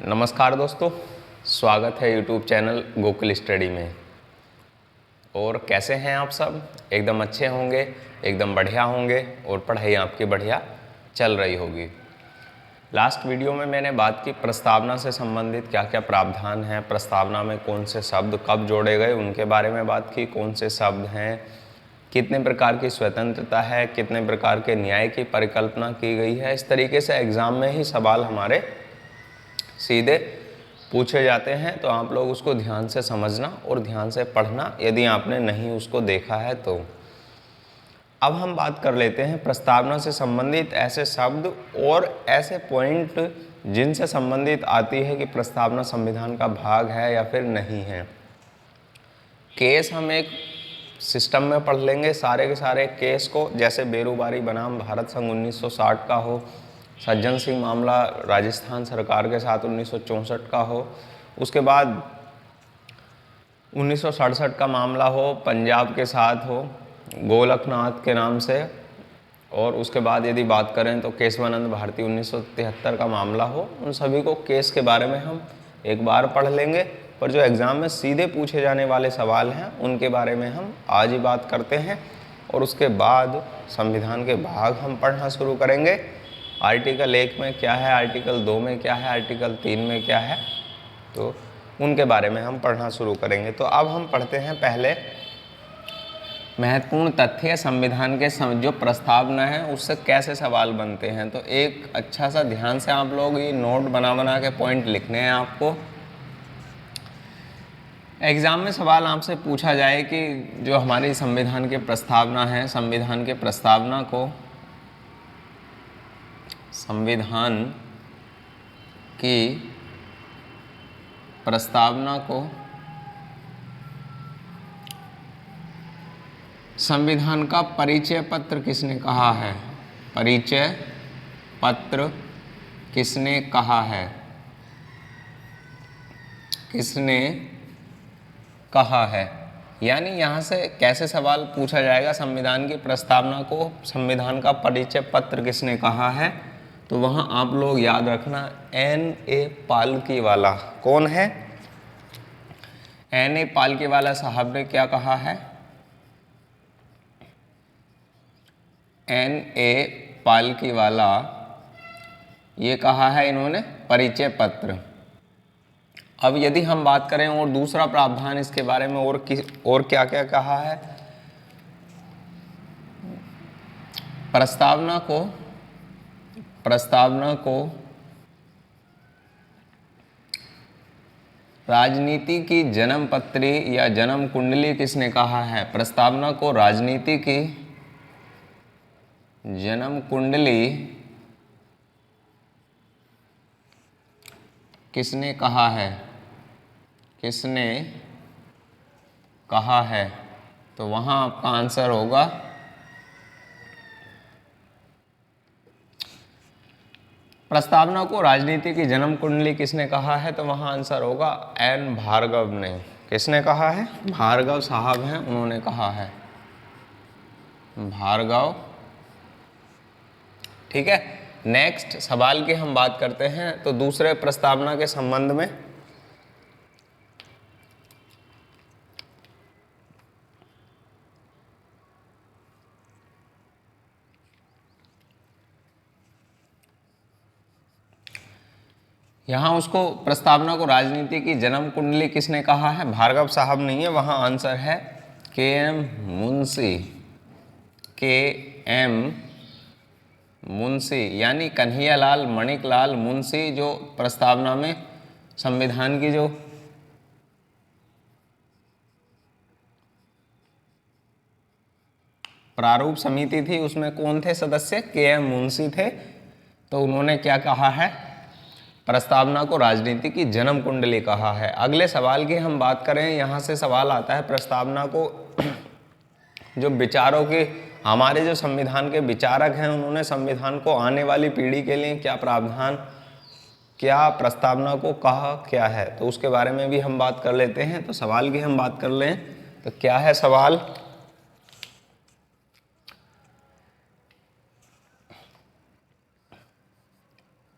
नमस्कार दोस्तों, स्वागत है यूट्यूब चैनल गोकुल स्टडी में। और कैसे हैं आप सब? एकदम अच्छे होंगे, एकदम बढ़िया होंगे और पढ़ाई आपकी बढ़िया चल रही होगी। लास्ट वीडियो में मैंने बात की प्रस्तावना से संबंधित क्या क्या प्रावधान हैं, प्रस्तावना में कौन से शब्द कब जोड़े गए उनके बारे में बात की, कौन से शब्द हैं, कितने प्रकार की स्वतंत्रता है, कितने प्रकार के न्याय की परिकल्पना की गई है। इस तरीके से एग्ज़ाम में ही सवाल हमारे सीधे पूछे जाते हैं, तो आप लोग उसको ध्यान से समझना और ध्यान से पढ़ना यदि आपने नहीं उसको देखा है तो। अब हम बात कर लेते हैं प्रस्तावना से संबंधित ऐसे शब्द और ऐसे पॉइंट जिनसे संबंधित आती है कि प्रस्तावना संविधान का भाग है या फिर नहीं है। केस हम एक सिस्टम में पढ़ लेंगे, सारे के सारे केस को, जैसे बेरूबारी बनाम भारत संघ 1960 का हो, सज्जन सिंह मामला राजस्थान सरकार के साथ 1964 का हो, उसके बाद 1967 का मामला हो पंजाब के साथ हो गोलकनाथ के नाम से, और उसके बाद यदि बात करें तो केशवानंद भारती 1973 का मामला हो। उन सभी को केस के बारे में हम एक बार पढ़ लेंगे, पर जो एग्ज़ाम में सीधे पूछे जाने वाले सवाल हैं उनके बारे में हम आज ही बात करते हैं। और उसके बाद संविधान के भाग हम पढ़ना शुरू करेंगे। आर्टिकल 1 में क्या है, आर्टिकल 2 में क्या है, आर्टिकल 3 में क्या है, तो उनके बारे में हम पढ़ना शुरू करेंगे। तो अब हम पढ़ते हैं पहले महत्वपूर्ण तथ्य संविधान के जो प्रस्तावना है उससे कैसे सवाल बनते हैं। तो एक अच्छा सा ध्यान से आप लोग ये नोट बना बना के पॉइंट लिखने हैं आपको। एग्ज़ाम में सवाल आपसे पूछा जाए कि जो हमारी संविधान के प्रस्तावना है, संविधान के प्रस्तावना को, संविधान की प्रस्तावना को संविधान का परिचय पत्र किसने कहा है? परिचय पत्र किसने कहा है? किसने कहा है? यानी यहाँ से कैसे सवाल पूछा जाएगा, संविधान की प्रस्तावना को संविधान का परिचय पत्र किसने कहा है? तो वहाँ आप लोग याद रखना N.A. पालकीवाला। कौन है? N.A. पालकीवाला साहब ने क्या कहा है? N.A. पालकीवाला ये कहा है इन्होंने परिचय पत्र। अब यदि हम बात करें और दूसरा प्रावधान इसके बारे में और क्या क्या कहा है, प्रस्तावना को राजनीति की जन्म पत्री या जन्म कुंडली किसने कहा है? प्रस्तावना को राजनीति की जन्म कुंडली किसने कहा है? किसने कहा है? तो वहाँ आपका आंसर होगा प्रस्तावना को राजनीति की जन्म कुंडली किसने कहा है, तो वहाँ आंसर होगा N. भार्गव ने। किसने कहा है? भार्गव साहब हैं, उन्होंने कहा है, भार्गव। ठीक है, नेक्स्ट सवाल की हम बात करते हैं। तो दूसरे प्रस्तावना के संबंध में यहाँ उसको प्रस्तावना को राजनीति की जन्म कुंडली किसने कहा है? भार्गव साहब नहीं है, वहाँ आंसर है K.M. मुंशी। K.M. मुंशी यानी कन्हैयालाल मणिकलाल मुंशी, जो प्रस्तावना में संविधान की जो प्रारूप समिति थी उसमें कौन थे सदस्य? K.M. मुंशी थे। तो उन्होंने क्या कहा है? प्रस्तावना को राजनीति की जन्म कुंडली कहा है। अगले सवाल की हम बात करें, यहाँ से सवाल आता है प्रस्तावना को जो विचारों के, हमारे जो संविधान के विचारक हैं उन्होंने संविधान को आने वाली पीढ़ी के लिए क्या प्रावधान, क्या प्रस्तावना को कहा क्या है, तो उसके बारे में भी हम बात कर लेते हैं। तो सवाल की हम बात कर लें तो क्या है सवाल?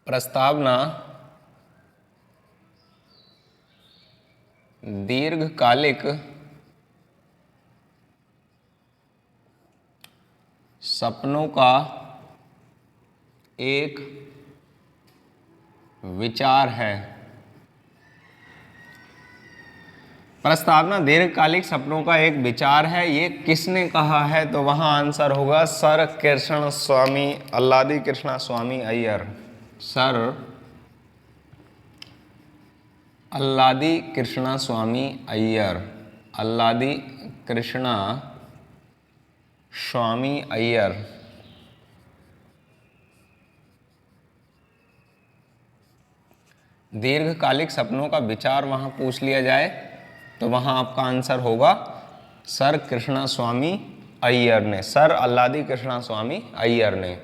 प्रस्तावना दीर्घकालिक सपनों का एक विचार है। प्रस्तावना दीर्घकालिक सपनों का एक विचार है, ये किसने कहा है? तो वहां आंसर होगा सर कृष्ण स्वामी, अल्लादी कृष्णा स्वामी अय्यर। सर अल्लादी कृष्णा स्वामी अय्यर, अल्लादी कृष्णा स्वामी अय्यर। दीर्घकालिक सपनों का विचार वहां पूछ लिया जाए तो वहां आपका आंसर होगा सर कृष्णा स्वामी अय्यर ने, सर अल्लादी कृष्णा स्वामी अय्यर ने।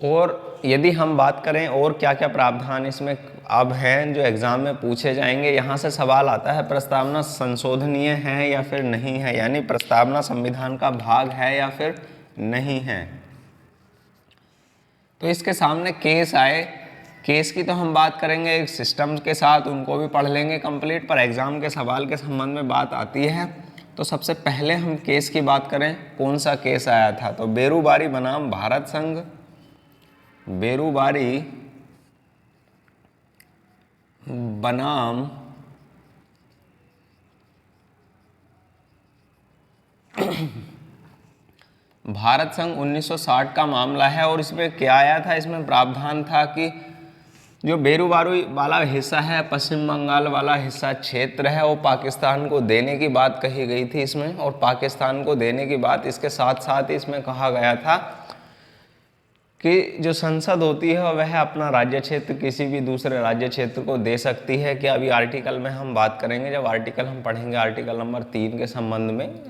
और यदि हम बात करें और क्या क्या प्रावधान इसमें अब हैं जो एग्जाम में पूछे जाएंगे, यहाँ से सवाल आता है प्रस्तावना संशोधनीय है या फिर नहीं है, यानी प्रस्तावना संविधान का भाग है या फिर नहीं है। तो इसके सामने केस आए, केस की तो हम बात करेंगे एक सिस्टम के साथ, उनको भी पढ़ लेंगे कंप्लीट, पर एग्जाम के सवाल के संबंध में बात आती है तो सबसे पहले हम केस की बात करें। कौन सा केस आया था? तो बेरूबारी बनाम भारत संघ, बेरूबारी बनाम भारत संघ 1960 का मामला है। और इसमें क्या आया था? इसमें प्रावधान था कि जो बेरूबारी वाला हिस्सा है, पश्चिम बंगाल वाला हिस्सा क्षेत्र है, वो पाकिस्तान को देने की बात कही गई थी इसमें। और पाकिस्तान को देने की बात इसके साथ साथ ही इसमें कहा गया था कि जो संसद होती है वह अपना राज्य क्षेत्र किसी भी दूसरे राज्य क्षेत्र को दे सकती है। कि अभी आर्टिकल में हम बात करेंगे, जब आर्टिकल हम पढ़ेंगे आर्टिकल नंबर 3 के संबंध में,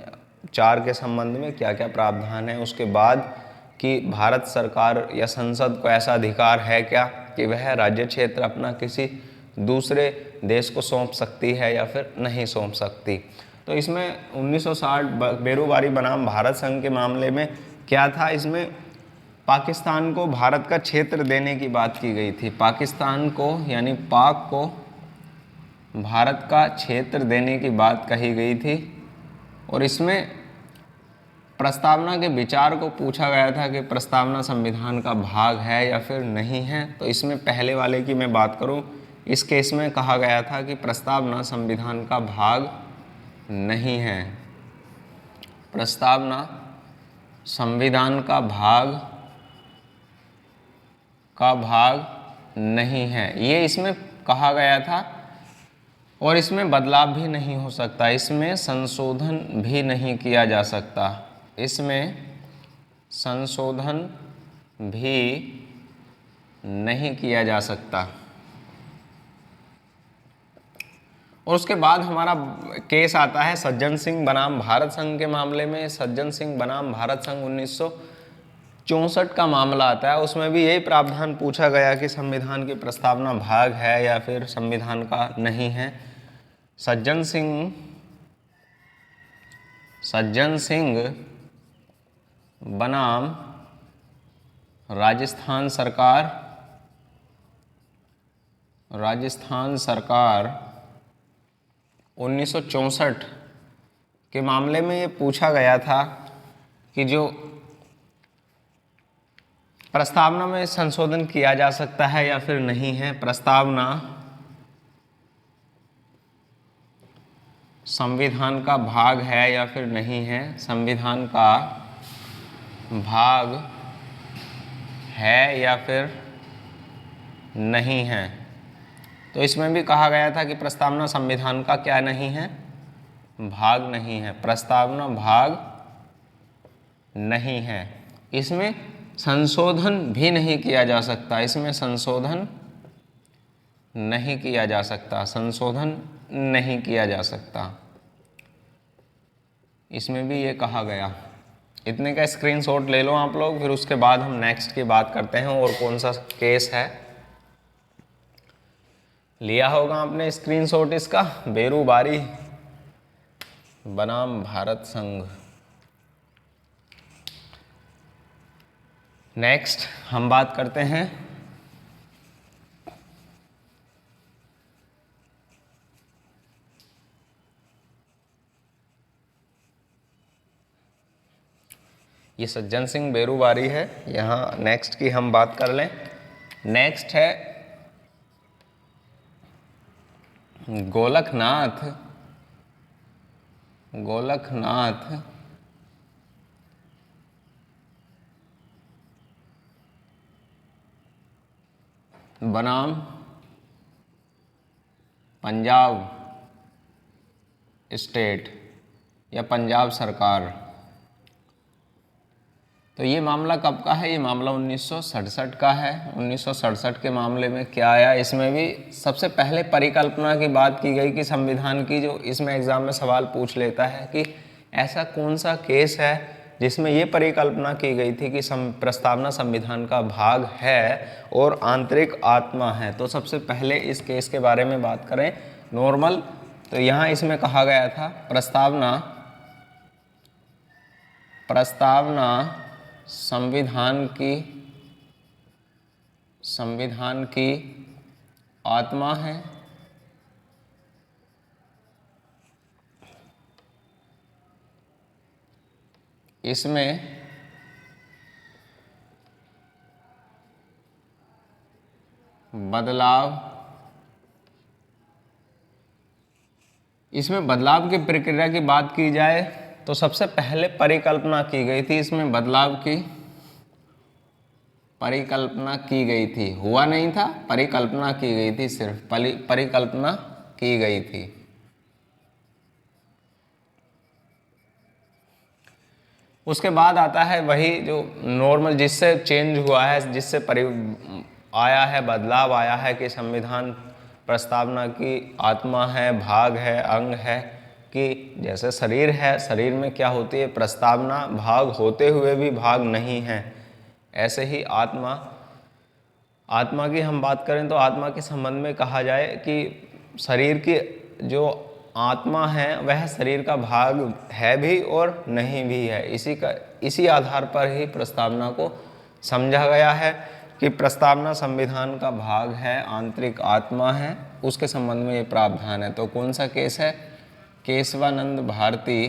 4 के संबंध में क्या क्या प्रावधान है, उसके बाद कि भारत सरकार या संसद को ऐसा अधिकार है क्या कि वह राज्य क्षेत्र अपना किसी दूसरे देश को सौंप सकती है या फिर नहीं सौंप सकती। तो इसमें 1960 बेरूबारी बनाम भारत संघ के मामले में क्या था? इसमें पाकिस्तान को भारत का क्षेत्र देने की बात की गई थी। पाकिस्तान को यानी पाक को भारत का क्षेत्र देने की बात कही गई थी। और इसमें प्रस्तावना के विचार को पूछा गया था कि प्रस्तावना संविधान का भाग है या फिर नहीं है। तो इसमें पहले वाले की मैं बात करूं, इस केस में कहा गया था कि प्रस्तावना संविधान का भाग नहीं है, प्रस्तावना संविधान का भाग नहीं है, ये इसमें कहा गया था। और इसमें बदलाव भी नहीं हो सकता, इसमें संशोधन भी नहीं किया जा सकता, इसमें संशोधन भी नहीं किया जा सकता। और उसके बाद हमारा केस आता है सज्जन सिंह बनाम भारत संघ के मामले में। सज्जन सिंह बनाम भारत संघ 1964 का मामला आता है। उसमें भी यही प्रावधान पूछा गया कि संविधान की प्रस्तावना भाग है या फिर संविधान का नहीं है। सज्जन सिंह बनाम राजस्थान सरकार 1964 के मामले में ये पूछा गया था कि जो प्रस्तावना में संशोधन किया जा सकता है या फिर नहीं है, प्रस्तावना संविधान का भाग है या फिर नहीं है, संविधान का भाग है या फिर नहीं है। तो इसमें भी कहा गया था कि प्रस्तावना संविधान का क्या नहीं है? भाग नहीं है, प्रस्तावना भाग नहीं है। इसमें संशोधन भी नहीं किया जा सकता, इसमें संशोधन नहीं किया जा सकता, संशोधन नहीं किया जा सकता, इसमें भी ये कहा गया। इतने का स्क्रीनशॉट ले लो आप लोग, फिर उसके बाद हम नेक्स्ट की बात करते हैं और कौन सा केस है। लिया होगा आपने स्क्रीनशॉट इसका, बेरूबारी बनाम भारत संघ। नेक्स्ट हम बात करते हैं ये सज्जन सिंह बेरुवारी है। यहाँ नेक्स्ट की हम बात कर लें। नेक्स्ट है गोलखनाथ बनाम पंजाब स्टेट या पंजाब सरकार। तो ये मामला कब का है? ये मामला 1967 का है। 1967 के मामले में क्या आया, इसमें भी सबसे पहले परिकल्पना की बात की गई कि संविधान की, जो इसमें एग्जाम में सवाल पूछ लेता है कि ऐसा कौन सा केस है जिसमें ये परिकल्पना की गई थी कि प्रस्तावना संविधान का भाग है और आंतरिक आत्मा है। तो सबसे पहले इस केस के बारे में बात करें नॉर्मल, तो यहाँ इसमें कहा गया था प्रस्तावना संविधान की आत्मा है। इसमें बदलाव की प्रक्रिया की बात की जाए तो सबसे पहले परिकल्पना की गई थी, इसमें बदलाव की परिकल्पना की गई थी, हुआ नहीं था, परिकल्पना की गई थी, सिर्फ परिकल्पना की गई थी। उसके बाद आता है वही जो नॉर्मल, जिससे चेंज हुआ है, जिससे आया है, बदलाव आया है कि संविधान प्रस्तावना की आत्मा है, भाग है, अंग है, कि जैसे शरीर है, शरीर में क्या होती है, प्रस्तावना भाग होते हुए भी भाग नहीं है। ऐसे ही आत्मा की हम बात करें तो आत्मा के संबंध में कहा जाए कि शरीर की जो आत्मा है वह शरीर का भाग है भी और नहीं भी है। इसी आधार पर ही प्रस्तावना को समझा गया है कि प्रस्तावना संविधान का भाग है, आंतरिक आत्मा है, उसके संबंध में ये प्रावधान है। तो कौन सा केस है? केशवानंद भारती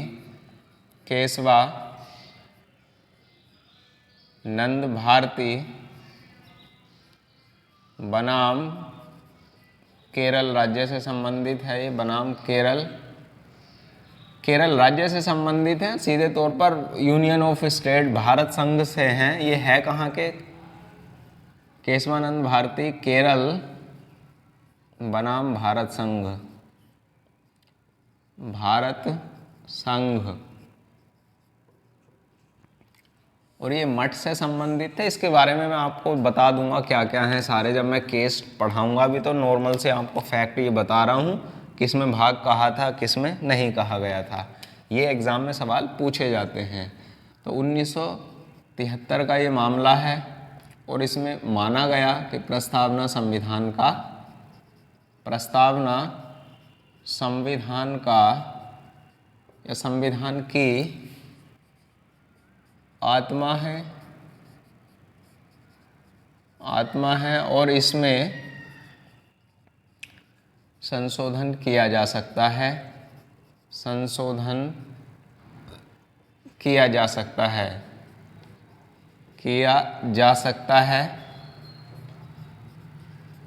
बनाम केरल राज्य से संबंधित है। ये बनाम केरल राज्य से संबंधित है, सीधे तौर पर यूनियन ऑफ स्टेट भारत संघ से हैं। ये है कहाँ के? केशवानंद भारती केरल बनाम भारत संघ, और ये मठ से संबंधित है। इसके बारे में मैं आपको बता दूंगा क्या क्या है सारे, जब मैं केस पढ़ाऊंगा भी। तो नॉर्मल से आपको फैक्ट ये बता रहा हूँ, किस में भाग कहा था, किस में नहीं कहा गया था। ये एग्ज़ाम में सवाल पूछे जाते हैं। तो 1973 का ये मामला है और इसमें माना गया कि प्रस्तावना संविधान की आत्मा है और इसमें संशोधन किया जा सकता है,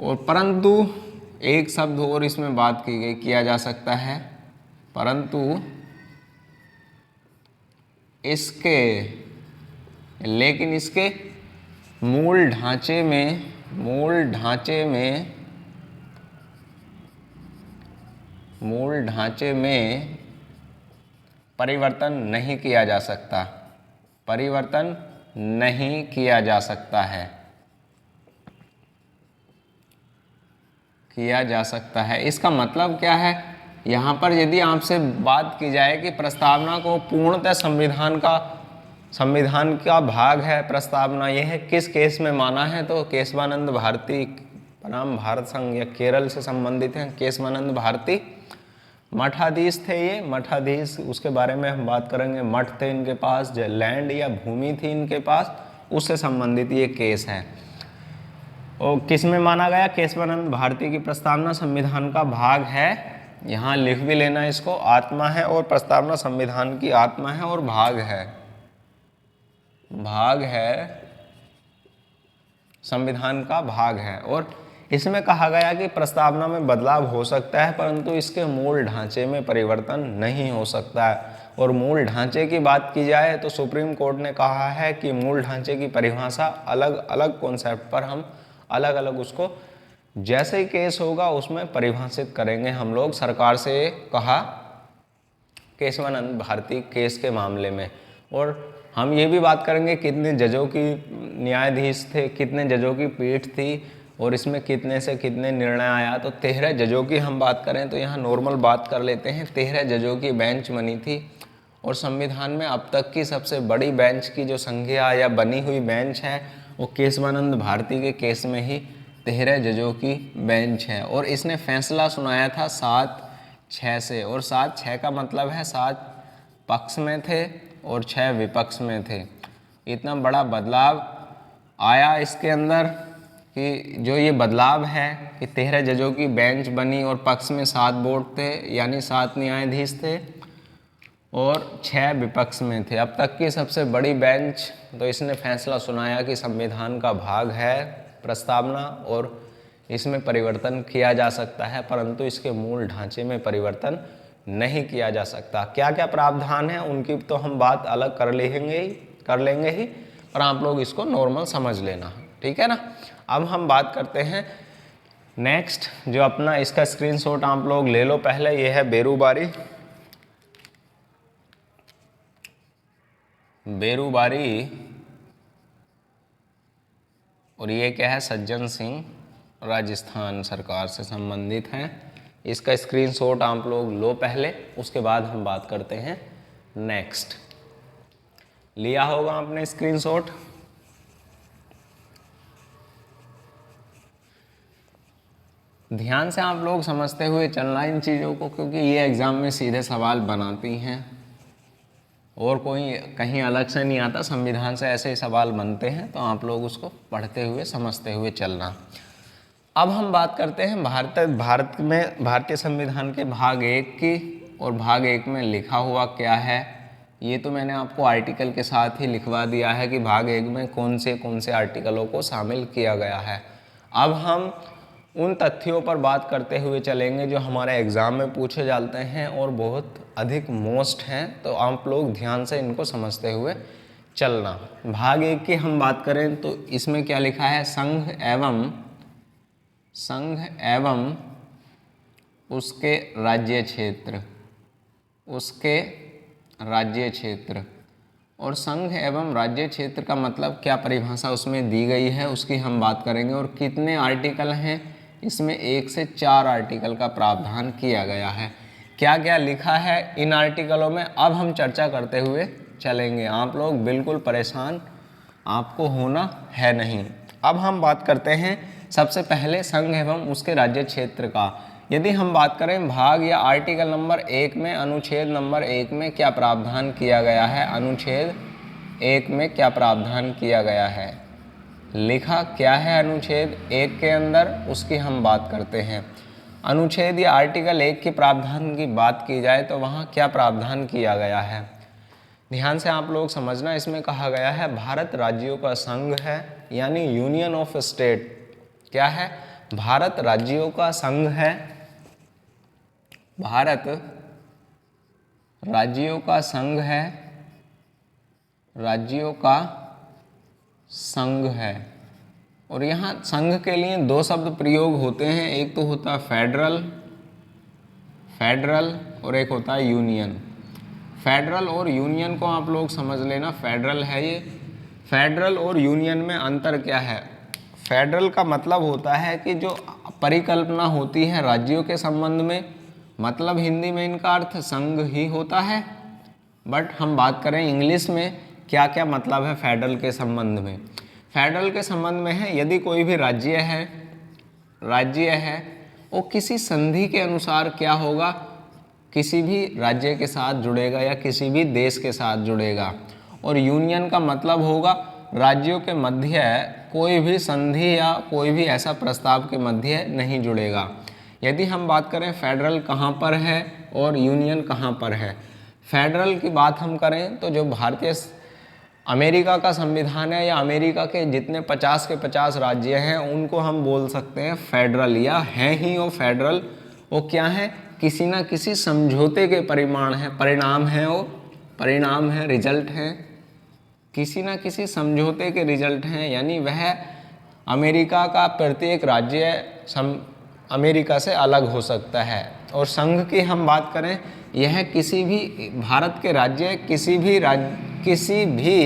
और परंतु एक शब्द और इसमें बात की गई, किया जा सकता है, परंतु इसके मूल ढांचे में परिवर्तन नहीं किया जा सकता है। इसका मतलब क्या है? यहाँ पर यदि आपसे बात की जाए कि प्रस्तावना को पूर्णतः संविधान का भाग है प्रस्तावना, यह है किस केस में माना है? तो केशवानंद भारती बनाम भारत संघ या केरल से संबंधित हैं। केशवानंद भारती मठाधीश थे, ये मठाधीश, उसके बारे में हम बात करेंगे। मठ थे इनके पास, लैंड या भूमि थी इनके पास, उससे संबंधित ये केस है। और किस में माना गया? केशवानंद भारती की प्रस्तावना संविधान का भाग है। यहाँ लिख भी लेना इसको, आत्मा है और प्रस्तावना संविधान की आत्मा है और भाग है। भाग है, संविधान का भाग है। और इसमें कहा गया कि प्रस्तावना में बदलाव हो सकता है परंतु इसके मूल ढांचे में परिवर्तन नहीं हो सकता है। और मूल ढांचे की बात की जाए तो सुप्रीम कोर्ट ने कहा है कि मूल ढांचे की परिभाषा अलग अलग कॉन्सेप्ट पर हम अलग अलग उसको जैसे ही केस होगा उसमें परिभाषित करेंगे हम लोग। सरकार से कहा केशवानंद भारती केस के मामले में। और हम ये भी बात करेंगे कितने जजों की न्यायाधीश थे, कितने जजों की पीठ थी और इसमें कितने से कितने निर्णय आया। तो 13 जजों की हम बात करें तो यहाँ नॉर्मल बात कर लेते हैं, 13 जजों की बेंच बनी थी। और संविधान में अब तक की सबसे बड़ी बेंच की जो संख्या या बनी हुई बेंच है वो केशवानंद भारती के केस में ही 13 जजों की बेंच है। और इसने फैसला सुनाया था 7-6 से। और 7-6 का मतलब है 7 पक्ष में थे और 6 विपक्ष में थे। इतना बड़ा बदलाव आया इसके अंदर कि जो ये बदलाव है कि 13 जजों की बेंच बनी और पक्ष में 7 बोर्ड थे यानी 7 न्यायाधीश थे और 6 विपक्ष में थे। अब तक की सबसे बड़ी बेंच। तो इसने फैसला सुनाया कि संविधान का भाग है प्रस्तावना और इसमें परिवर्तन किया जा सकता है परंतु इसके मूल ढांचे में परिवर्तन नहीं किया जा सकता। क्या क्या प्रावधान है उनकी तो हम बात अलग कर लेंगे ही और आप लोग इसको नॉर्मल समझ लेना, ठीक है ना। अब हम बात करते हैं नेक्स्ट, जो अपना इसका स्क्रीनशॉट आप लोग ले लो पहले। ये है बेरूबारी और ये क्या है, सज्जन सिंह, राजस्थान सरकार से संबंधित है। इसका स्क्रीनशॉट आप लोग लो पहले, उसके बाद हम बात करते हैं नेक्स्ट। लिया होगा आपने स्क्रीनशॉट। ध्यान से आप लोग समझते हुए चलना इन चीज़ों को, क्योंकि ये एग्ज़ाम में सीधे सवाल बनाती हैं और कोई कहीं अलग से नहीं आता, संविधान से ऐसे ही सवाल बनते हैं। तो आप लोग उसको पढ़ते हुए समझते हुए चलना। अब हम बात करते हैं भारत में भारतीय संविधान के भाग 1 की। और भाग 1 में लिखा हुआ क्या है ये तो मैंने आपको आर्टिकल के साथ ही लिखवा दिया है कि भाग 1 में कौन से आर्टिकलों को शामिल किया गया है। अब हम उन तथ्यों पर बात करते हुए चलेंगे जो हमारे एग्ज़ाम में पूछे जाते हैं और बहुत अधिक मोस्ट हैं। तो आप लोग ध्यान से इनको समझते हुए चलना। भाग 1 की हम बात करें तो इसमें क्या लिखा है, संघ एवं उसके राज्य क्षेत्र। और संघ एवं राज्य क्षेत्र का मतलब क्या परिभाषा उसमें दी गई है उसकी हम बात करेंगे। और कितने आर्टिकल हैं इसमें, 1 से 4 आर्टिकल का प्रावधान किया गया है। क्या क्या लिखा है इन आर्टिकलों में अब हम चर्चा करते हुए चलेंगे। आप लोग बिल्कुल परेशान आपको होना है नहीं। अब हम बात करते हैं सबसे पहले संघ एवं उसके राज्य क्षेत्र का। यदि हम बात करें भाग या आर्टिकल नंबर 1 में अनुच्छेद नंबर 1 में क्या प्रावधान किया गया है, अनुच्छेद 1 में क्या प्रावधान किया गया है, लिखा क्या है अनुच्छेद 1 के अंदर, उसकी हम बात करते हैं। अनुच्छेद या आर्टिकल 1 के प्रावधान की बात की जाए तो वहाँ क्या प्रावधान किया गया है, ध्यान से आप लोग समझना। इसमें कहा गया है भारत राज्यों का संघ है यानी यूनियन ऑफ स्टेट। क्या है, भारत राज्यों का संघ है, भारत राज्यों का संघ है, राज्यों का संघ है। और यहाँ संघ के लिए 2 शब्द प्रयोग होते हैं, एक तो होता है फेडरल और एक होता है यूनियन। फेडरल और यूनियन को आप लोग समझ लेना, फेडरल है ये। फेडरल और यूनियन में अंतर क्या है, फेडरल का मतलब होता है कि जो परिकल्पना होती है राज्यों के संबंध में, मतलब हिंदी में इनका अर्थ संघ ही होता है। बट हम बात करें इंग्लिश में क्या क्या मतलब है फेडरल के संबंध में। फेडरल के संबंध में है यदि कोई भी राज्य है वो किसी संधि के अनुसार क्या होगा, किसी भी राज्य के साथ जुड़ेगा या किसी भी देश के साथ जुड़ेगा। और यूनियन का मतलब होगा राज्यों के मध्य कोई भी संधि या कोई भी ऐसा प्रस्ताव के मध्य नहीं जुड़ेगा। यदि हम बात करें फेडरल कहाँ पर है और यूनियन कहाँ पर है, फेडरल की बात हम करें तो जो भारतीय अमेरिका का संविधान है या अमेरिका के जितने 50 के 50 राज्य हैं उनको हम बोल सकते हैं फेडरल, या हैं ही वो फेडरल। वो क्या है, किसी ना किसी समझौते के परिणाम है, वो परिणाम है, रिजल्ट है, किसी ना किसी समझौते के रिजल्ट हैं। यानी वह अमेरिका का प्रत्येक राज्य अमेरिका से अलग हो सकता है। और संघ की हम बात करें, यह किसी भी भारत के राज्य किसी भी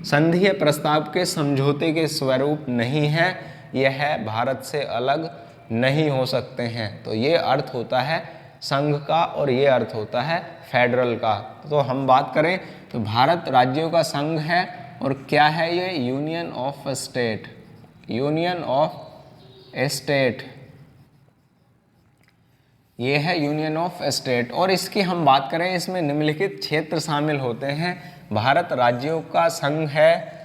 संघीय प्रस्ताव के समझौते के स्वरूप नहीं है, यह भारत से अलग नहीं हो सकते हैं। तो ये अर्थ होता है संघ का और ये अर्थ होता है फेडरल का। तो हम बात करें तो भारत राज्यों का संघ है, और क्या है ये, union of state, union of state, ये है यूनियन ऑफ स्टेट। और इसकी हम बात करें, इसमें निम्नलिखित क्षेत्र शामिल होते हैं। भारत राज्यों का संघ है,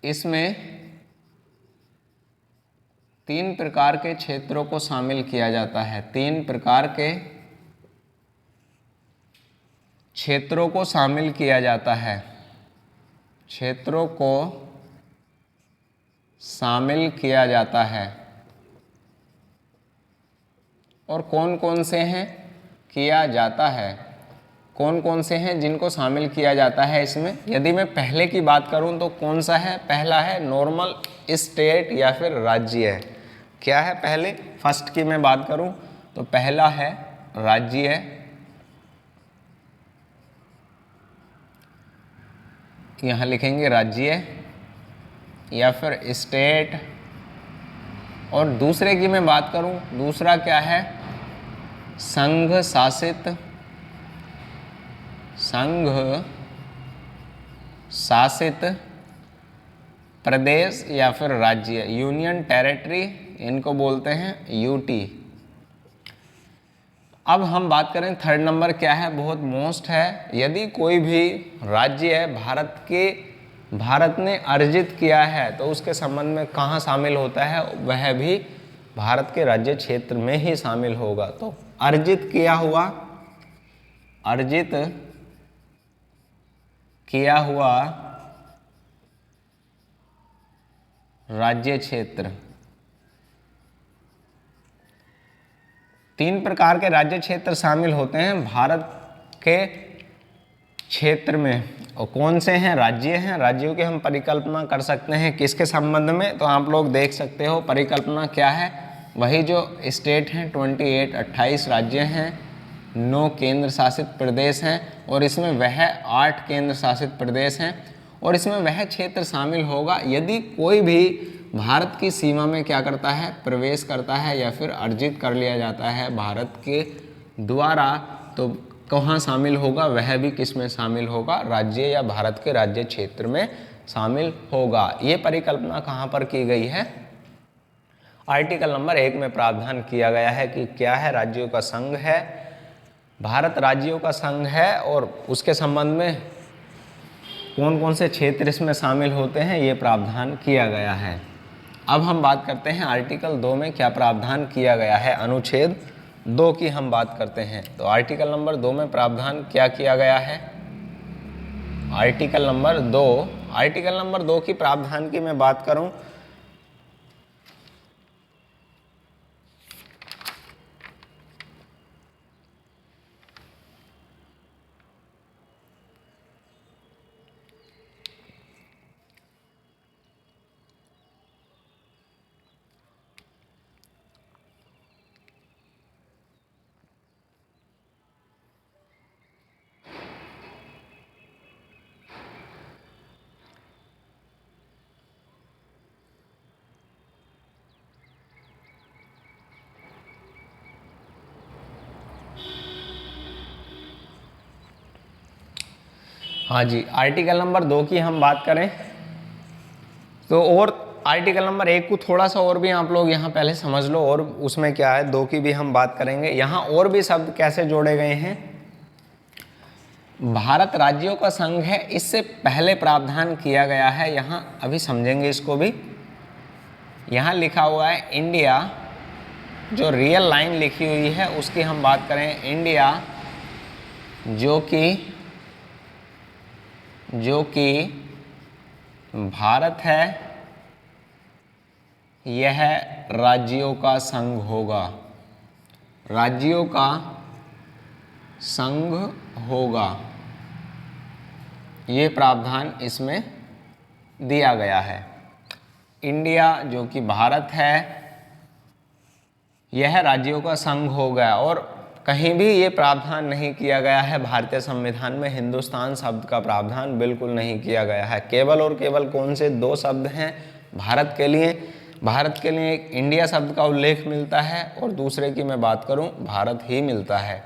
इसमें 3 प्रकार के क्षेत्रों को शामिल किया जाता है। 3 प्रकार के क्षेत्रों को शामिल किया जाता है, क्षेत्रों को शामिल किया जाता है। और कौन कौन से हैं, किया जाता है, कौन कौन से हैं जिनको शामिल किया जाता है इसमें। यदि मैं पहले की बात करूं तो कौन सा है, पहला है नॉर्मल स्टेट या फिर राज्य है। क्या है पहले, फर्स्ट की मैं बात करूं तो पहला है राज्य, यहाँ लिखेंगे राज्य या फिर स्टेट। और दूसरे की मैं बात करूं, दूसरा क्या है, संघ शासित, संघ शासित प्रदेश या फिर राज्य, यूनियन टेरिटरी, इनको बोलते हैं यूटी। अब हम बात करें थर्ड नंबर क्या है, बहुत मोस्ट है। यदि कोई भी राज्य है भारत ने अर्जित किया है तो उसके संबंध में कहाँ शामिल होता है, वह भी भारत के राज्य क्षेत्र में ही शामिल होगा। तो अर्जित किया हुआ, अर्जित किया हुआ राज्य क्षेत्र। 3 प्रकार के राज्य क्षेत्र शामिल होते हैं भारत के क्षेत्र में। और कौन से हैं, राज्य हैं। राज्यों की हम परिकल्पना कर सकते हैं किसके संबंध में, तो आप लोग देख सकते हो परिकल्पना क्या है, वही जो स्टेट हैं 28 राज्य हैं, 9 केंद्र शासित प्रदेश हैं, और इसमें वह 8 केंद्र शासित प्रदेश हैं। और इसमें वह क्षेत्र शामिल होगा यदि कोई भी भारत की सीमा में क्या करता है, प्रवेश करता है या फिर अर्जित कर लिया जाता है भारत के द्वारा, तो कहाँ शामिल होगा, वह भी किस में शामिल होगा, राज्य या भारत के राज्य क्षेत्र में शामिल होगा। ये परिकल्पना कहाँ पर की गई है, आर्टिकल नंबर 1 में प्रावधान किया गया है कि क्या है, राज्यों का संघ है, भारत राज्यों का संघ है, और उसके संबंध में कौन कौन से क्षेत्र इसमें शामिल होते हैं, ये प्रावधान किया गया है। अब हम बात करते हैं आर्टिकल 2 में क्या प्रावधान किया गया है, अनुच्छेद 2 की हम बात करते हैं। तो आर्टिकल नंबर 2 में प्रावधान क्या किया गया है, आर्टिकल नंबर 2 की प्रावधान की मैं बात करूं हाँ जी, आर्टिकल नंबर 2 की हम बात करें तो, और आर्टिकल नंबर 1 को थोड़ा सा और भी आप लोग यहाँ पहले समझ लो, और उसमें क्या है 2 की भी हम बात करेंगे। यहाँ और भी शब्द कैसे जोड़े गए हैं, भारत राज्यों का संघ है, इससे पहले प्रावधान किया गया है, यहाँ अभी समझेंगे इसको भी। यहाँ लिखा हुआ है इंडिया, जो रियल लाइन लिखी हुई है उसकी हम बात करें, इंडिया जो कि जो कि भारत है यह राज्यों का संघ होगा, राज्यों का संघ होगा। ये प्रावधान इसमें दिया गया है। इंडिया जो कि भारत है यह राज्यों का संघ हो गया, और कहीं भी ये प्रावधान नहीं किया गया है भारतीय संविधान में हिंदुस्तान शब्द का प्रावधान बिल्कुल नहीं किया गया है। केवल और केवल कौन से दो शब्द हैं भारत के लिए? भारत के लिए एक इंडिया शब्द का उल्लेख मिलता है और दूसरे की मैं बात करूं भारत ही मिलता है।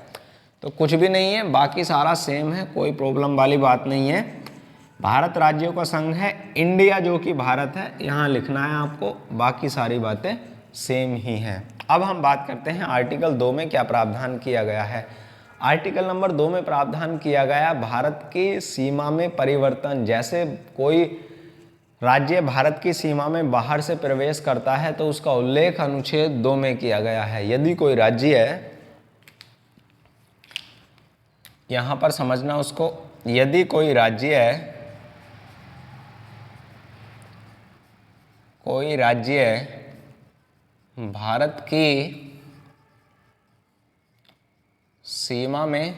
तो कुछ भी नहीं है, बाकी सारा सेम है, कोई प्रॉब्लम वाली बात नहीं है। भारत राज्यों का संघ है, इंडिया जो कि भारत है यहाँ लिखना है आपको, बाकी सारी बातें सेम ही हैं। अब हम बात करते हैं आर्टिकल 2 में क्या प्रावधान किया गया है। आर्टिकल नंबर 2 में प्रावधान किया गया भारत की सीमा में परिवर्तन। जैसे कोई राज्य भारत की सीमा में बाहर से प्रवेश करता है तो उसका उल्लेख अनुच्छेद 2 में किया गया है। यदि कोई राज्य है, यहां पर समझना उसको, यदि कोई राज्य है, कोई राज्य भारत की सीमा में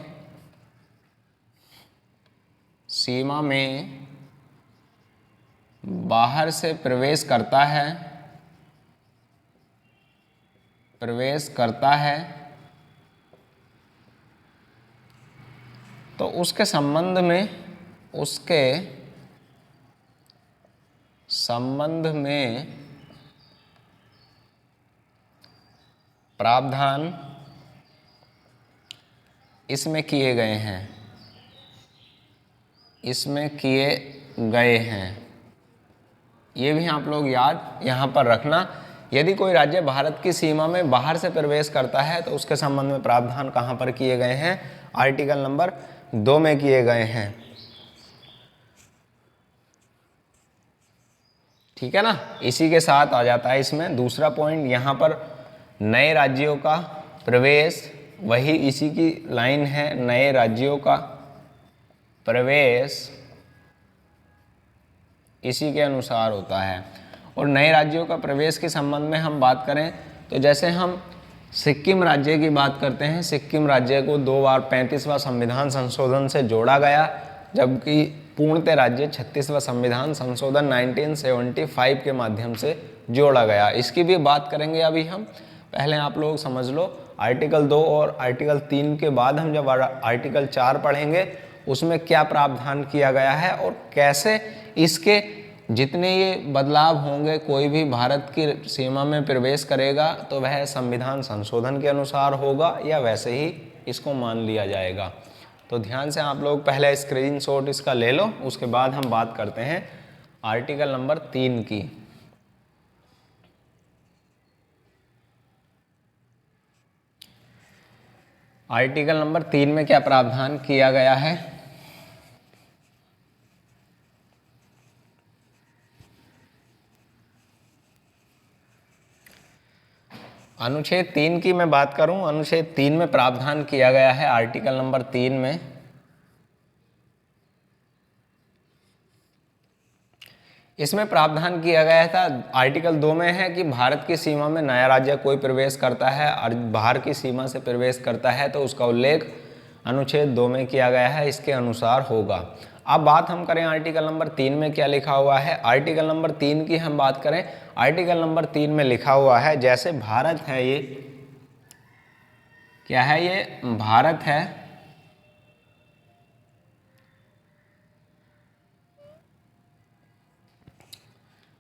बाहर से प्रवेश करता है तो उसके संबंध में प्रावधान इसमें किए गए हैं। ये भी आप लोग याद यहाँ पर रखना। यदि कोई राज्य भारत की सीमा में बाहर से प्रवेश करता है तो उसके संबंध में प्रावधान कहाँ पर किए गए हैं? आर्टिकल नंबर 2 में किए गए हैं। ठीक है ना। इसी के साथ आ जाता है इसमें दूसरा पॉइंट, यहाँ पर नए राज्यों का प्रवेश, वही इसी की लाइन है, नए राज्यों का प्रवेश इसी के अनुसार होता है। और नए राज्यों का प्रवेश के संबंध में हम बात करें तो जैसे हम सिक्किम राज्य की बात करते हैं, सिक्किम राज्य को 2 बार 35वां संविधान संशोधन से जोड़ा गया, जबकि पूर्णतः राज्य 36वां संविधान संशोधन 1975 के माध्यम से जोड़ा गया। इसकी भी बात करेंगे अभी हम। पहले आप लोग समझ लो आर्टिकल 2 और आर्टिकल 3 के बाद हम जब आर्टिकल 4 पढ़ेंगे उसमें क्या प्रावधान किया गया है और कैसे इसके जितने ये बदलाव होंगे, कोई भी भारत की सीमा में प्रवेश करेगा तो वह संविधान संशोधन के अनुसार होगा या वैसे ही इसको मान लिया जाएगा। तो ध्यान से आप लोग पहले स्क्रीनशॉट इसका ले लो, उसके बाद हम बात करते हैं आर्टिकल नंबर 3 की। आर्टिकल नंबर 3 में क्या प्रावधान किया गया है? अनुच्छेद 3 की मैं बात करूं, अनुच्छेद 3 में प्रावधान किया गया है आर्टिकल नंबर 3 में, इसमें प्रावधान किया गया था, आर्टिकल 2 में है कि भारत की सीमा में नया राज्य कोई प्रवेश करता है और बाहर की सीमा से प्रवेश करता है तो उसका उल्लेख अनुच्छेद 2 में किया गया है, इसके अनुसार होगा। अब बात हम करें आर्टिकल नंबर 3 में क्या लिखा हुआ है। आर्टिकल नंबर 3 की हम बात करें, आर्टिकल नंबर 3 में लिखा हुआ है जैसे भारत है, ये क्या है? ये भारत है,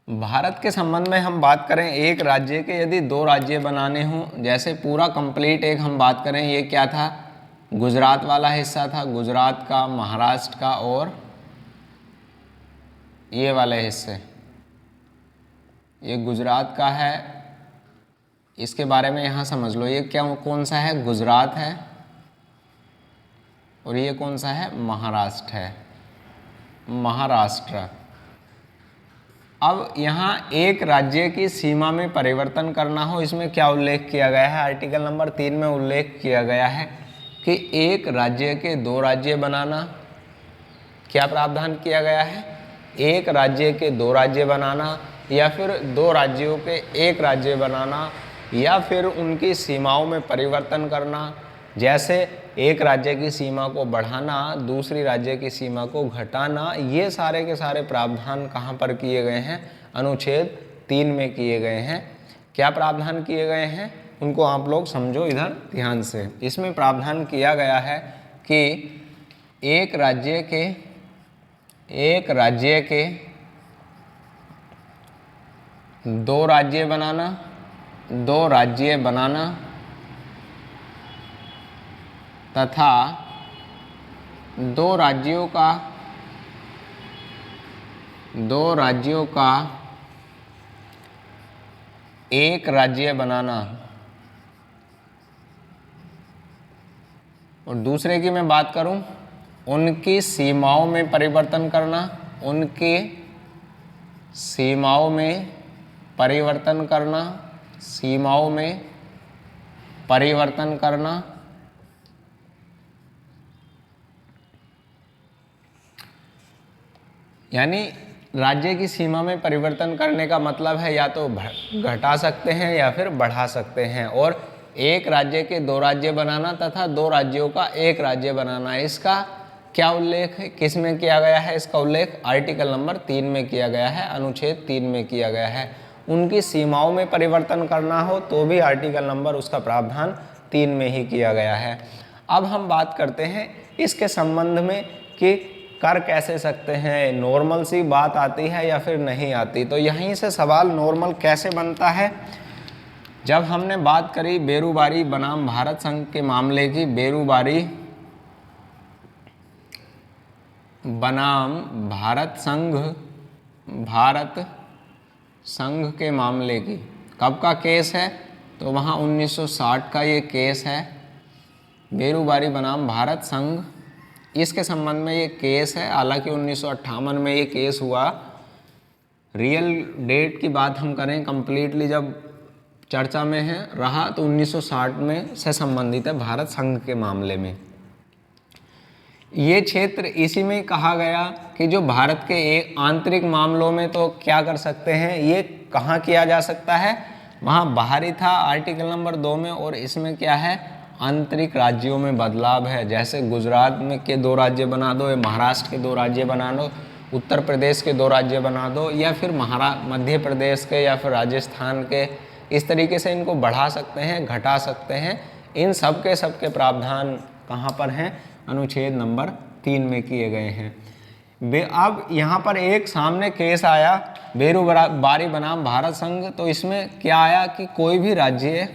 भारत के संबंध में हम बात करें एक राज्य के यदि 2 राज्य बनाने हों, जैसे पूरा कंप्लीट एक हम बात करें, ये क्या था? गुजरात वाला हिस्सा था, गुजरात का, महाराष्ट्र का और ये वाले हिस्से, ये गुजरात का है, इसके बारे में यहाँ समझ लो, ये क्या कौन सा है? गुजरात है, और ये कौन सा है? महाराष्ट्र है, महाराष्ट्र। अब यहाँ एक राज्य की सीमा में परिवर्तन करना हो, इसमें क्या उल्लेख किया गया है? आर्टिकल नंबर 3 में उल्लेख किया गया है कि एक राज्य के 2 राज्य बनाना, क्या प्रावधान किया गया है? एक राज्य के दो राज्य बनाना, या फिर दो राज्यों के एक राज्य बनाना, या फिर उनकी सीमाओं में परिवर्तन करना। जैसे एक राज्य की सीमा को बढ़ाना, दूसरी राज्य की सीमा को घटाना, ये सारे के सारे प्रावधान कहाँ पर किए गए हैं? अनुच्छेद 3 में किए गए हैं। क्या प्रावधान किए गए हैं उनको आप लोग समझो इधर ध्यान से। इसमें प्रावधान किया गया है कि एक राज्य के दो राज्य बनाना तथा दो राज्यों का एक राज्य बनाना। और दूसरे की मैं बात करूं, उनकी सीमाओं में परिवर्तन करना, उनकी सीमाओं में परिवर्तन करना, सीमाओं में परिवर्तन करना। यानी राज्य की सीमा में परिवर्तन करने का मतलब है या तो घटा सकते हैं या फिर बढ़ा सकते हैं। और एक राज्य के दो राज्य बनाना तथा दो राज्यों का एक राज्य बनाना, इसका क्या उल्लेख है, किस में किया गया है? इसका उल्लेख आर्टिकल नंबर 3 में किया गया है, अनुच्छेद 3 में किया गया है। उनकी सीमाओं में परिवर्तन करना हो तो भी आर्टिकल नंबर उसका प्रावधान 3 में ही किया गया है। अब हम बात करते हैं इसके संबंध में कि कर कैसे सकते हैं, नॉर्मल सी बात आती है या फिर नहीं आती। तो यहीं से सवाल नॉर्मल कैसे बनता है। जब हमने बात करी बेरूबारी बनाम भारत संघ के मामले की, बेरूबारी बनाम भारत संघ के मामले की, कब का केस है? तो वहाँ 1960 का ये केस है, बेरूबारी बनाम भारत संघ। इसके संबंध में ये केस है। हालांकि 1958 में ये केस हुआ। रियल डेट की बात हम करें कंप्लीटली जब चर्चा में है रहा तो 1960 में से संबंधित है, भारत संघ के मामले में। ये क्षेत्र इसी में कहा गया कि जो भारत के एक आंतरिक मामलों में तो क्या कर सकते हैं, ये कहाँ किया जा सकता है? वहाँ बाहरी था आर्टिकल नंबर 2 में, और इसमें क्या है? आंतरिक राज्यों में बदलाव है। जैसे गुजरात में के दो राज्य बना दो, या महाराष्ट्र के दो राज्य बना दो, उत्तर प्रदेश के दो राज्य बना दो, या फिर मध्य प्रदेश के या फिर राजस्थान के। इस तरीके से इनको बढ़ा सकते हैं, घटा सकते हैं। इन सब के प्रावधान कहाँ पर हैं? अनुच्छेद नंबर 3 में किए गए हैं। अब यहाँ पर एक सामने केस आया बेरूबारी बनाम भारत संघ। तो इसमें क्या आया कि कोई भी राज्य,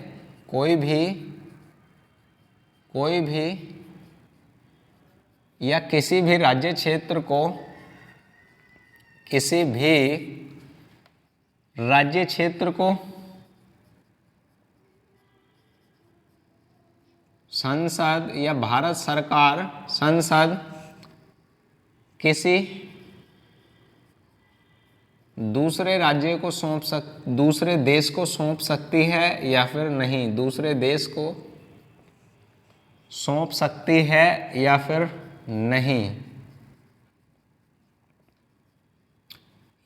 कोई भी या किसी भी राज्य क्षेत्र को, किसी भी राज्य क्षेत्र को संसद या भारत सरकार, संसद किसी दूसरे राज्य को दूसरे देश को सौंप सकती है या फिर नहीं, दूसरे देश को सौंप सकती है या फिर नहीं।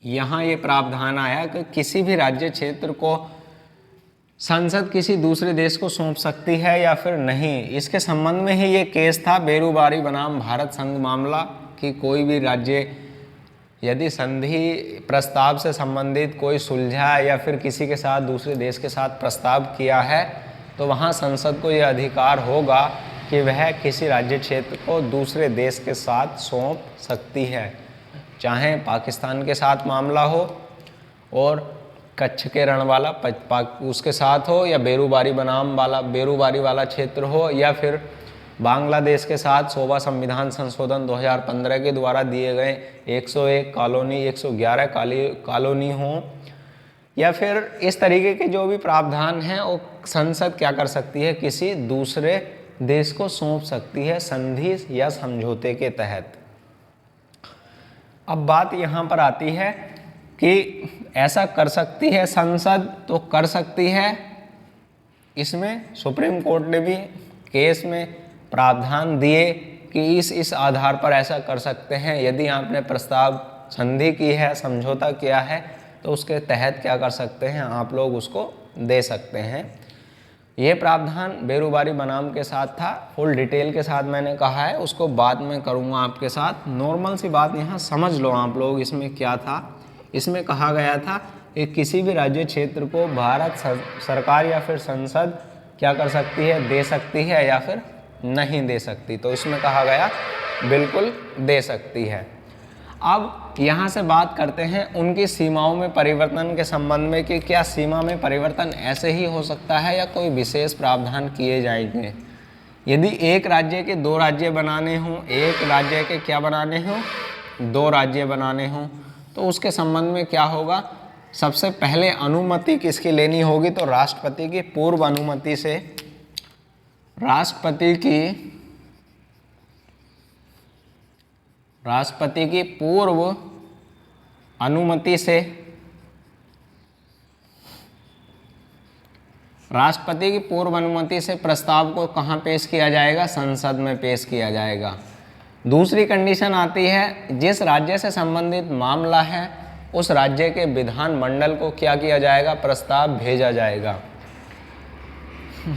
यहाँ ये प्रावधान आया कि किसी भी राज्य क्षेत्र को संसद किसी दूसरे देश को सौंप सकती है या फिर नहीं। इसके संबंध में ही ये केस था बेरूबारी बनाम भारत संघ मामला, कि कोई भी राज्य यदि संधि प्रस्ताव से संबंधित कोई सुलझा या फिर किसी के साथ, दूसरे देश के साथ प्रस्ताव किया है, तो वहाँ संसद को यह अधिकार होगा कि वह किसी राज्य क्षेत्र को दूसरे देश के साथ सौंप सकती है। चाहे पाकिस्तान के साथ मामला हो और कच्छ के रण वाला उसके साथ हो, या बेरूबारी वाला क्षेत्र हो, या फिर बांग्लादेश के साथ सोवा संविधान संशोधन 2015 के द्वारा दिए गए 101 कॉलोनी, 111 कॉलोनी हो, या फिर इस तरीके के जो भी प्रावधान हैं वो संसद क्या कर सकती है? किसी दूसरे देश को सौंप सकती है संधि या समझौते के तहत। अब बात यहाँ पर आती है कि ऐसा कर सकती है संसद, तो कर सकती है। इसमें सुप्रीम कोर्ट ने भी केस में प्रावधान दिए कि इस आधार पर ऐसा कर सकते हैं। यदि आपने प्रस्ताव संधि की है, समझौता किया है, तो उसके तहत क्या कर सकते हैं, आप लोग उसको दे सकते हैं। ये प्रावधान बेरोबारी बनाम के साथ था। फुल डिटेल के साथ मैंने कहा है, उसको बाद में करूँगा आपके साथ। नॉर्मल सी बात यहाँ समझ लो आप लोग, इसमें क्या था। इसमें कहा गया था कि किसी भी राज्य क्षेत्र को भारत सरकार या फिर संसद क्या कर सकती है, दे सकती है या फिर नहीं दे सकती। तो इसमें कहा गया बिल्कुल दे सकती है। अब यहाँ से बात करते हैं उनकी सीमाओं में परिवर्तन के संबंध में कि क्या सीमा में परिवर्तन ऐसे ही हो सकता है या कोई विशेष प्रावधान किए जाएंगे। यदि एक राज्य के दो राज्य बनाने हों, एक राज्य के क्या बनाने हों, दो राज्य बनाने हों, तो उसके संबंध में क्या होगा, सबसे पहले अनुमति किसकी लेनी होगी, तो राष्ट्रपति की पूर्व अनुमति से, राष्ट्रपति की पूर्व अनुमति से, राष्ट्रपति की पूर्व अनुमति से प्रस्ताव को कहाँ पेश किया जाएगा, संसद में पेश किया जाएगा। दूसरी कंडीशन आती है, जिस राज्य से संबंधित मामला है उस राज्य के विधानमंडल को क्या किया जाएगा, प्रस्ताव भेजा जाएगा।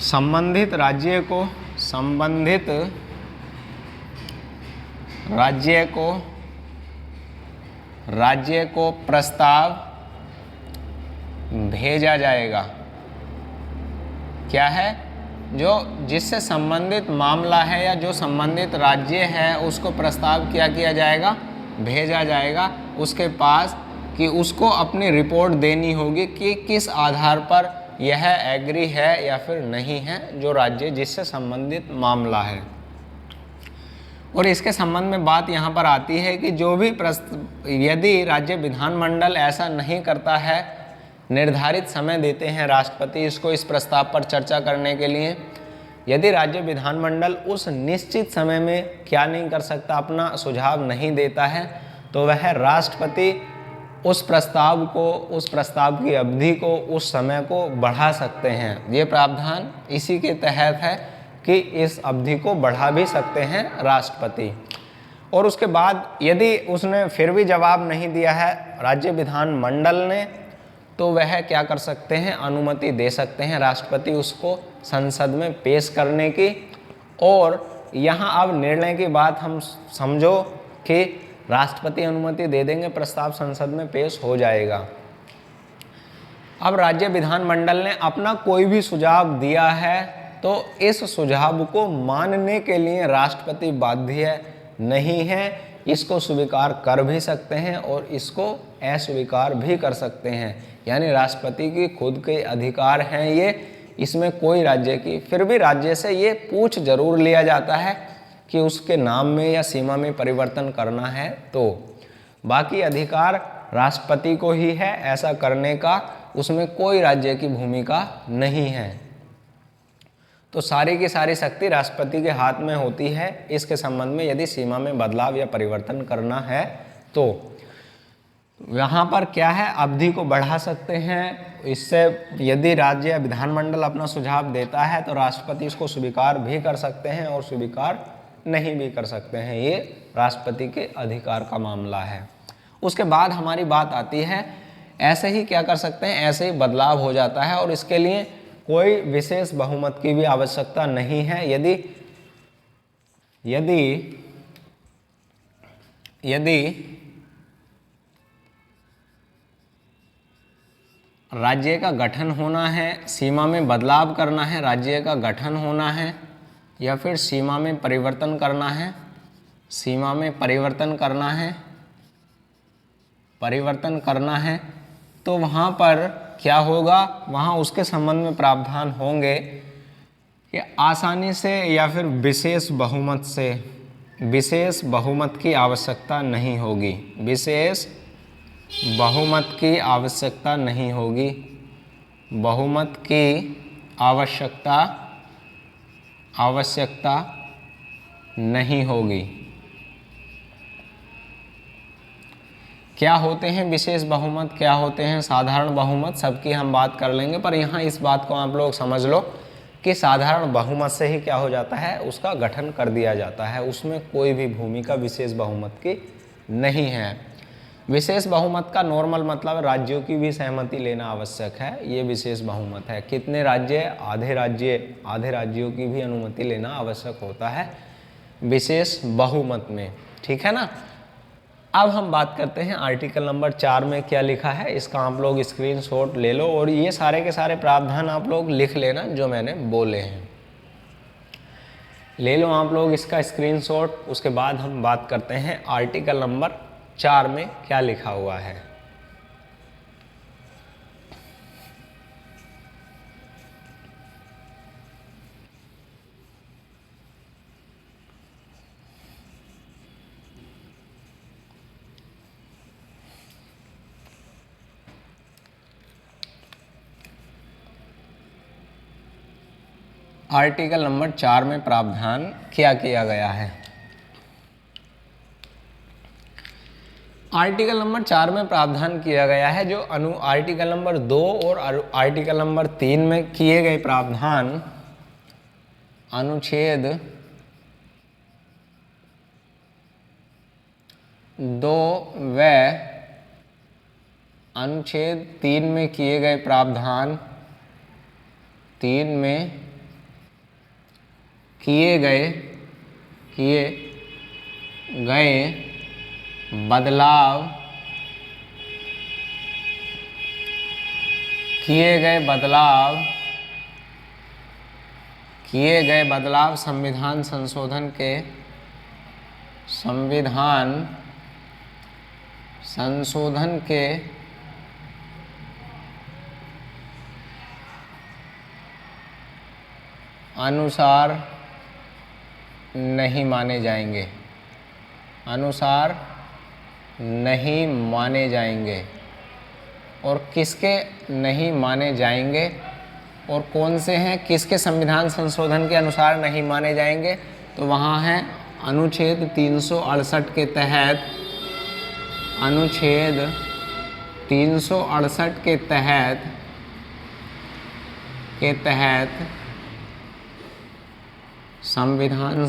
संबंधित राज्य को प्रस्ताव भेजा जाएगा। क्या है, जो जिससे संबंधित मामला है या जो संबंधित राज्य है उसको प्रस्ताव क्या किया जाएगा, भेजा जाएगा उसके पास, कि उसको अपनी रिपोर्ट देनी होगी कि किस आधार पर यह एग्री है या फिर नहीं है, जो राज्य जिससे संबंधित मामला है। और इसके संबंध में बात यहाँ पर आती है कि जो भी यदि राज्य विधानमंडल ऐसा नहीं करता है, निर्धारित समय देते हैं राष्ट्रपति इसको इस प्रस्ताव पर चर्चा करने के लिए, यदि राज्य विधानमंडल उस निश्चित समय में क्या नहीं कर सकता, अपना सुझाव नहीं देता है, तो वह राष्ट्रपति उस प्रस्ताव की अवधि को, उस समय को बढ़ा सकते हैं। ये प्रावधान इसी के तहत है कि इस अवधि को बढ़ा भी सकते हैं राष्ट्रपति। और उसके बाद यदि उसने फिर भी जवाब नहीं दिया है राज्य विधानमंडल ने, तो वह क्या कर सकते हैं, अनुमति दे सकते हैं राष्ट्रपति उसको संसद में पेश करने की। और यहाँ अब निर्णय की बात हम समझो कि राष्ट्रपति अनुमति दे देंगे, प्रस्ताव संसद में पेश हो जाएगा। अब राज्य विधानमंडल ने अपना कोई भी सुझाव दिया है, तो इस सुझाव को मानने के लिए राष्ट्रपति बाध्य नहीं है। इसको स्वीकार कर भी सकते हैं और इसको अस्वीकार भी कर सकते हैं, यानी राष्ट्रपति की खुद के अधिकार हैं ये। इसमें कोई राज्य की, फिर भी राज्य से ये पूछ जरूर लिया जाता है कि उसके नाम में या सीमा में परिवर्तन करना है, तो बाकी अधिकार राष्ट्रपति को ही है ऐसा करने का, उसमें कोई राज्य की भूमिका नहीं है। तो सारी की सारी शक्ति राष्ट्रपति के हाथ में होती है इसके संबंध में, यदि सीमा में बदलाव या परिवर्तन करना है तो। यहाँ पर क्या है, अवधि को बढ़ा सकते हैं। इससे यदि राज्य या विधानमंडल अपना सुझाव देता है तो राष्ट्रपति इसको स्वीकार भी कर सकते हैं और स्वीकार नहीं भी कर सकते हैं। ये राष्ट्रपति के अधिकार का मामला है। उसके बाद हमारी बात आती है, ऐसे ही क्या कर सकते हैं, ऐसे ही बदलाव हो जाता है और इसके लिए कोई विशेष बहुमत की भी आवश्यकता नहीं है। यदि राज्य का गठन होना है, सीमा में बदलाव करना है, राज्य का गठन होना है या फिर सीमा में परिवर्तन करना है, सीमा में परिवर्तन करना है, तो वहाँ पर क्या होगा, वहाँ उसके संबंध में प्रावधान होंगे कि आसानी से या फिर विशेष बहुमत की आवश्यकता नहीं होगी, विशेष बहुमत की आवश्यकता नहीं होगी, बहुमत की आवश्यकता नहीं होगी। क्या होते हैं विशेष बहुमत, क्या होते हैं साधारण बहुमत, सबकी हम बात कर लेंगे, पर यहाँ इस बात को आप लोग समझ लो कि साधारण बहुमत से ही क्या हो जाता है, उसका गठन कर दिया जाता है, उसमें कोई भी भूमिका विशेष बहुमत की नहीं है। विशेष बहुमत का नॉर्मल मतलब राज्यों की भी सहमति लेना आवश्यक है, ये विशेष बहुमत है। कितने राज्य? आधे राज्यों की भी अनुमति लेना आवश्यक होता है विशेष बहुमत में, ठीक है ना। अब हम बात करते हैं आर्टिकल नंबर 4 में क्या लिखा है, इसका आप लोग स्क्रीनशॉट ले लो और ये सारे के सारे प्रावधान आप लोग लिख लेना जो मैंने बोले हैं, ले लो आप लोग इसका स्क्रीनशॉट। उसके बाद हम बात करते हैं आर्टिकल नंबर 4 में क्या लिखा हुआ है। आर्टिकल नंबर 4 में प्रावधान क्या किया गया है। आर्टिकल नंबर 4 में प्रावधान किया गया है जो आर्टिकल नंबर 2 और आर्टिकल नंबर 3 में किए गए प्रावधान अनुच्छेद 2 व अनुच्छेद 3 में किए गए प्रावधान 3 में किए गए बदलाव संविधान संशोधन के अनुसार नहीं माने जाएंगे। और किसके नहीं माने जाएंगे और कौन से हैं, किसके संविधान संशोधन के अनुसार नहीं माने जाएंगे, तो वहाँ है अनुच्छेद 368 के तहत, अनुच्छेद 368 के तहत संविधान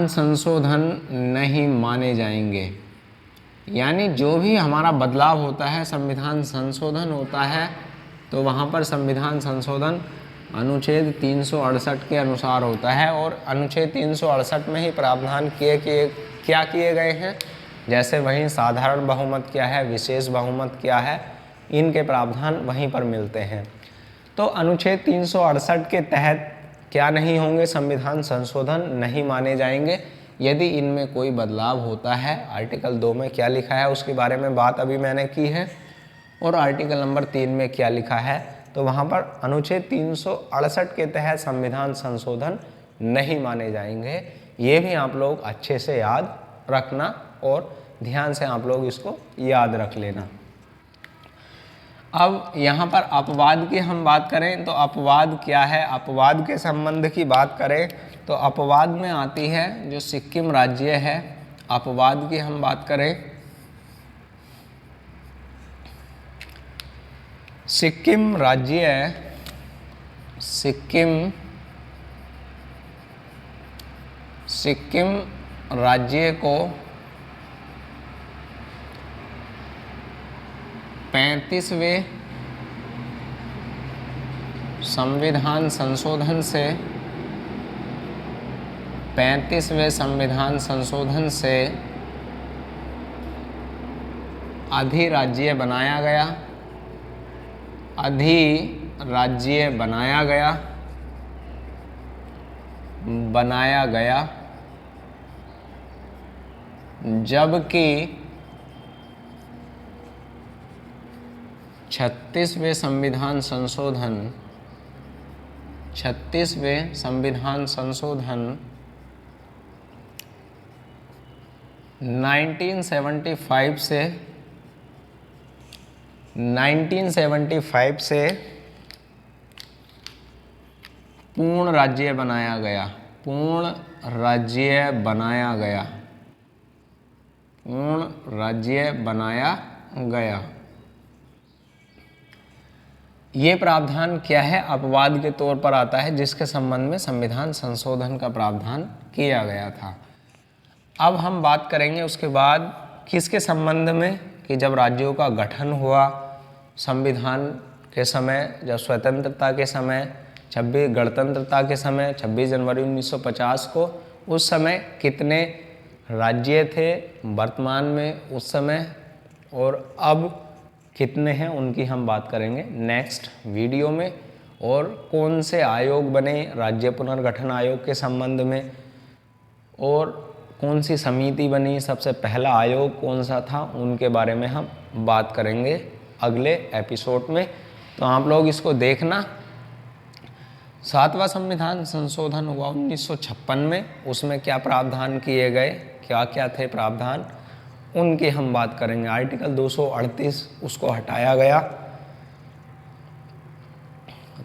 संशोधन नहीं माने जाएंगे। यानी जो भी हमारा बदलाव होता है, संविधान संशोधन होता है, तो वहाँ पर संविधान संशोधन अनुच्छेद 368 के अनुसार होता है। और अनुच्छेद 368 में ही प्रावधान क्या किए गए हैं, जैसे वहीं साधारण बहुमत क्या है, विशेष बहुमत क्या है, इनके प्रावधान वहीं पर मिलते हैं। तो अनुच्छेद 368 के तहत क्या नहीं होंगे, संविधान संशोधन नहीं माने जाएंगे यदि इनमें कोई बदलाव होता है। आर्टिकल 2 में क्या लिखा है उसके बारे में बात अभी मैंने की है। और आर्टिकल नंबर 3 में क्या लिखा है, तो वहाँ पर अनुच्छेद 368 के तहत संविधान संशोधन नहीं माने जाएंगे। ये भी आप लोग अच्छे से याद रखना और ध्यान से आप लोग इसको याद रख लेना। अब यहाँ पर अपवाद की हम बात करें तो अपवाद क्या है, अपवाद के संबंध की बात करें तो अपवाद में आती है जो सिक्किम राज्य है। अपवाद की हम बात करें, सिक्किम राज्य को 35वें संविधान संशोधन से अधिराज्य बनाया गया जबकि 36वें संविधान संशोधन 1975 से पूर्ण राज्य बनाया गया। ये प्रावधान क्या है, अपवाद के तौर पर आता है, जिसके संबंध में संविधान संशोधन का प्रावधान किया गया था। अब हम बात करेंगे उसके बाद किसके संबंध में, कि जब राज्यों का गठन हुआ संविधान के समय, जब स्वतंत्रता के समय, 26 गणतंत्रता के समय 26 जनवरी 1950 को, उस समय कितने राज्य थे वर्तमान में उस समय, और अब कितने हैं उनकी हम बात करेंगे नेक्स्ट वीडियो में। और कौन से आयोग बने राज्य पुनर्गठन आयोग के संबंध में, और कौन सी समिति बनी, सबसे पहला आयोग कौन सा था, उनके बारे में हम बात करेंगे अगले एपिसोड में। तो आप लोग इसको देखना। 7वां संविधान संशोधन हुआ 1956 में, उसमें क्या प्रावधान किए गए, क्या क्या थे प्रावधान, उनकी हम बात करेंगे। आर्टिकल 238 उसको हटाया गया।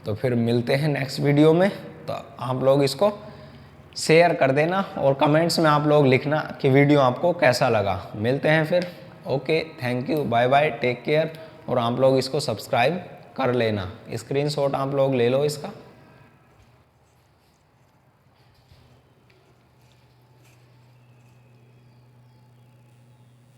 तो फिर मिलते हैं नेक्स्ट वीडियो में। तो आप लोग इसको शेयर कर देना और कमेंट्स में आप लोग लिखना कि वीडियो आपको कैसा लगा। मिलते हैं फिर। Okay, thank you, bye bye, take care. और आप लोग इसको सब्सक्राइब कर लेना, स्क्रीनशॉट आप लोग ले लो इसका।